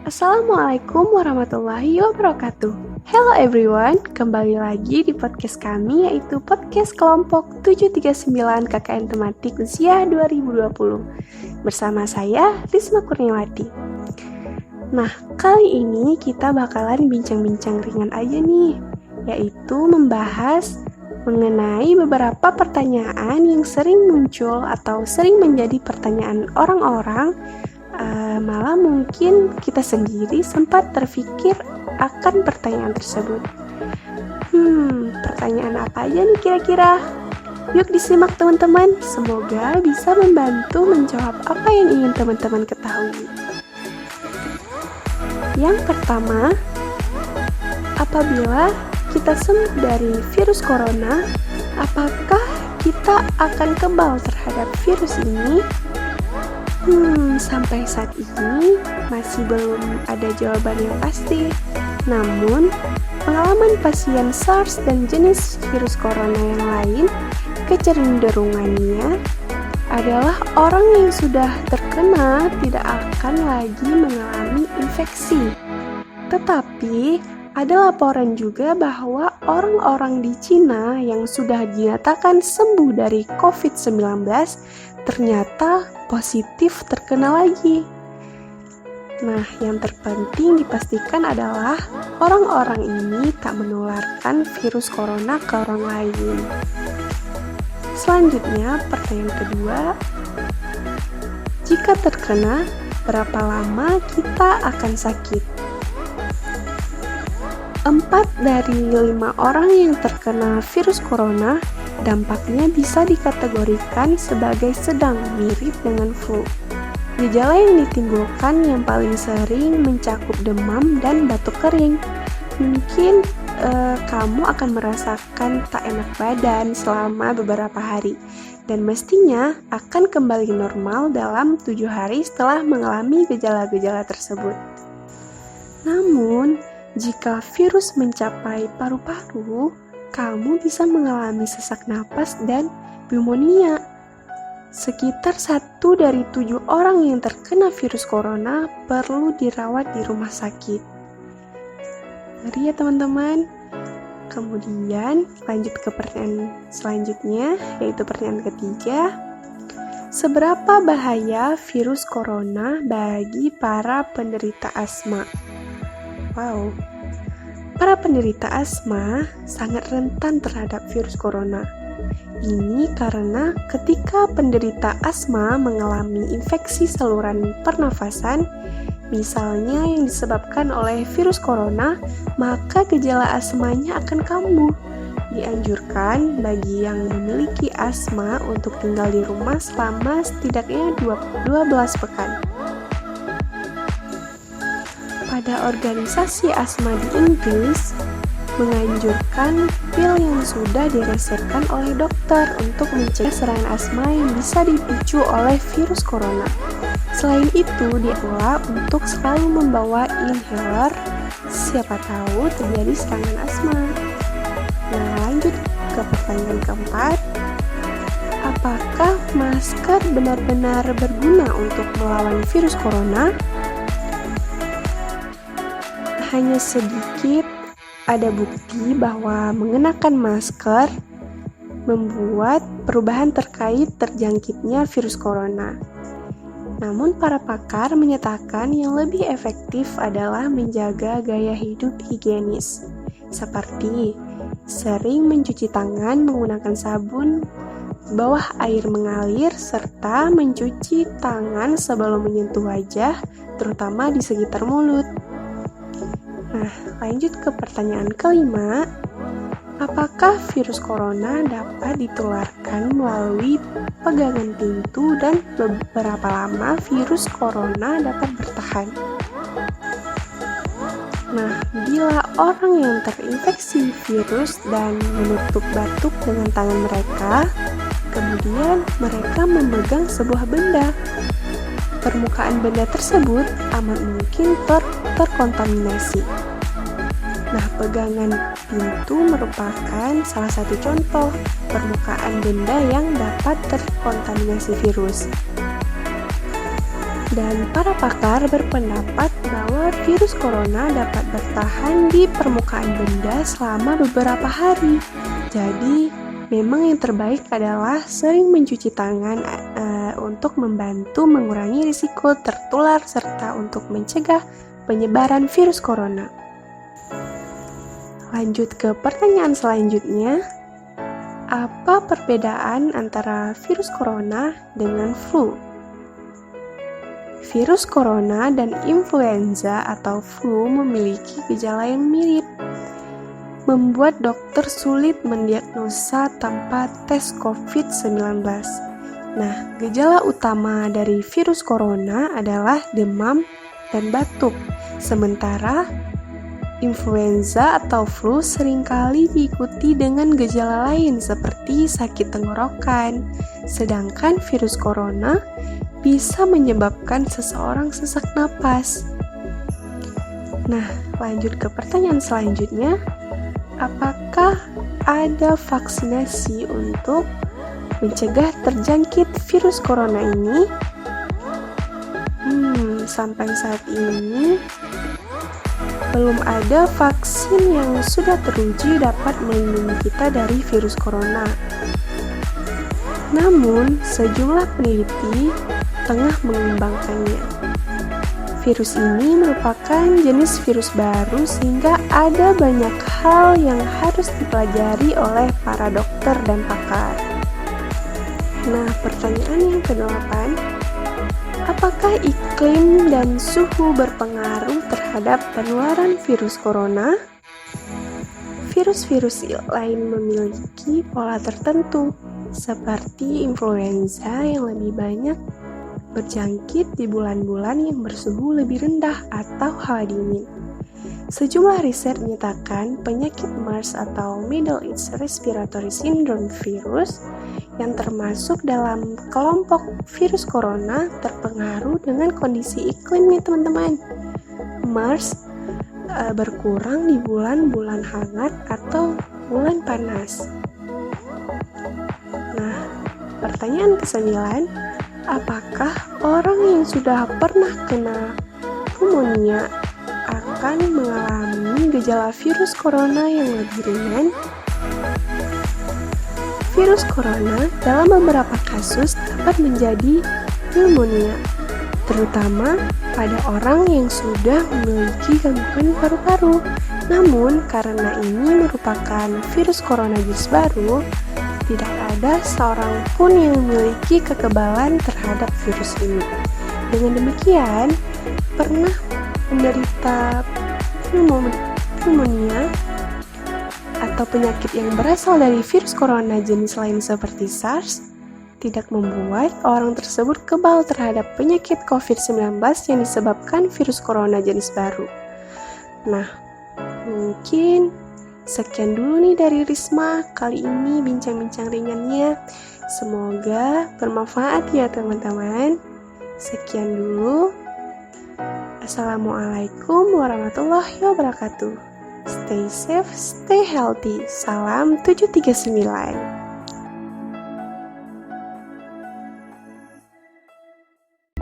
Assalamualaikum warahmatullahi wabarakatuh. Hello everyone, kembali lagi di podcast kami yaitu podcast kelompok 739 KKN Tematik Usia 2020 bersama saya Risma Kurniawati. Nah, kali ini kita bakalan bincang-bincang ringan aja nih, yaitu membahas mengenai beberapa pertanyaan yang sering muncul atau sering menjadi pertanyaan orang-orang. Malah mungkin kita sendiri sempat terpikir akan pertanyaan tersebut. Pertanyaan apa aja nih kira-kira? Yuk disimak teman-teman, semoga bisa membantu menjawab apa yang ingin teman-teman ketahui. Yang pertama, apabila kita sembuh dari virus corona, apakah kita akan kebal terhadap virus ini? Sampai saat ini masih belum ada jawaban yang pasti. Namun, pengalaman pasien SARS dan jenis virus corona yang lain, kecenderungannya adalah orang yang sudah terkena tidak akan lagi mengalami infeksi. Tetapi, ada laporan juga bahwa orang-orang di Cina yang sudah dinyatakan sembuh dari COVID-19 ternyata positif terkena lagi. Nah, yang terpenting dipastikan adalah orang-orang ini tak menularkan virus corona ke orang lain. Selanjutnya, pertanyaan kedua, jika terkena, berapa lama kita akan sakit? 4 dari 5 orang yang terkena virus corona dampaknya bisa dikategorikan sebagai sedang, mirip dengan flu. Gejala yang ditimbulkan yang paling sering mencakup demam dan batuk kering. Mungkin kamu akan merasakan tak enak badan selama beberapa hari dan mestinya akan kembali normal dalam 7 hari setelah mengalami gejala-gejala tersebut. Namun, jika virus mencapai paru-paru, kamu bisa mengalami sesak napas dan pneumonia. Sekitar 1 dari 7 orang yang terkena virus corona perlu dirawat di rumah sakit. Ngeri ya teman-teman. Kemudian lanjut ke pertanyaan selanjutnya, yaitu pertanyaan ketiga. Seberapa bahaya virus corona bagi para penderita asma? Wow. Para penderita asma sangat rentan terhadap virus corona. Ini karena ketika penderita asma mengalami infeksi saluran pernafasan, misalnya yang disebabkan oleh virus corona, maka gejala asmanya akan kambuh. Dianjurkan bagi yang memiliki asma untuk tinggal di rumah selama setidaknya 12 pekan. Pada organisasi asma di Inggris, menganjurkan pil yang sudah diresepkan oleh dokter untuk mencegah serangan asma yang bisa dipicu oleh virus corona. Selain itu, diulang untuk selalu membawa inhaler, siapa tahu terjadi serangan asma. Nah, lanjut ke pertanyaan keempat. Apakah masker benar-benar berguna untuk melawan virus corona? Hanya sedikit ada bukti bahwa mengenakan masker membuat perubahan terkait terjangkitnya virus corona. Namun para pakar menyatakan yang lebih efektif adalah menjaga gaya hidup higienis, seperti sering mencuci tangan menggunakan sabun bawah air mengalir serta mencuci tangan sebelum menyentuh wajah, terutama di sekitar mulut. Nah, lanjut ke pertanyaan kelima. Apakah virus corona dapat ditularkan melalui pegangan pintu dan beberapa lama virus corona dapat bertahan? Nah, bila orang yang terinfeksi virus dan menutup batuk dengan tangan mereka, kemudian mereka memegang sebuah benda, permukaan benda tersebut amat mungkin terkontaminasi. Nah, pegangan pintu merupakan salah satu contoh permukaan benda yang dapat terkontaminasi virus. Dan para pakar berpendapat bahwa bahwa virus corona dapat bertahan di permukaan benda selama beberapa hari. Jadi, memang yang terbaik adalah sering mencuci tangan untuk membantu mengurangi risiko tertular serta untuk mencegah penyebaran virus corona. Lanjut ke pertanyaan selanjutnya. Apa perbedaan antara virus corona dengan flu? Virus corona dan influenza atau flu memiliki gejala yang mirip, membuat dokter sulit mendiagnosa tanpa tes COVID-19. Nah, gejala utama dari virus corona adalah demam dan batuk, sementara influenza atau flu seringkali diikuti dengan gejala lain seperti sakit tenggorokan, sedangkan virus corona bisa menyebabkan seseorang sesak napas. Nah, lanjut ke pertanyaan selanjutnya. Apakah ada vaksinasi untuk mencegah terjangkit virus corona ini? Sampai saat ini belum ada vaksin yang sudah teruji dapat melindungi kita dari virus corona. Namun, sejumlah peneliti tengah mengembangkannya. Virus ini merupakan jenis virus baru sehingga ada banyak hal yang harus dipelajari oleh para dokter dan pakar. Nah, pertanyaan yang ke-8. Apakah iklim dan suhu berpengaruh terhadap penularan virus corona? Virus-virus lain memiliki pola tertentu, seperti influenza yang lebih banyak berjangkit di bulan-bulan yang bersuhu lebih rendah atau hawa dingin. Sejumlah riset menyatakan penyakit MERS atau Middle East Respiratory Syndrome virus yang termasuk dalam kelompok virus corona terpengaruh dengan kondisi iklim nih teman-teman. MERS berkurang di bulan-bulan hangat atau bulan panas. Nah, pertanyaan ke-9, apakah orang yang sudah pernah kena pneumonia akan mengalami gejala virus corona yang lebih ringan? Virus corona dalam beberapa kasus dapat menjadi pneumonia, terutama pada orang yang sudah memiliki gangguan paru-paru. Namun, karena ini merupakan virus corona jenis baru, tidak ada seorang pun yang memiliki kekebalan terhadap virus ini. Dengan demikian, pernah menderita pneumonia atau penyakit yang berasal dari virus corona jenis lain seperti SARS tidak membuat orang tersebut kebal terhadap penyakit COVID-19 yang disebabkan virus corona jenis baru. Nah, mungkin sekian dulu nih dari Risma kali ini bincang-bincang ringannya. Semoga bermanfaat ya teman-teman. Sekian dulu. Assalamualaikum warahmatullahi wabarakatuh. Stay safe, stay healthy. Salam 739.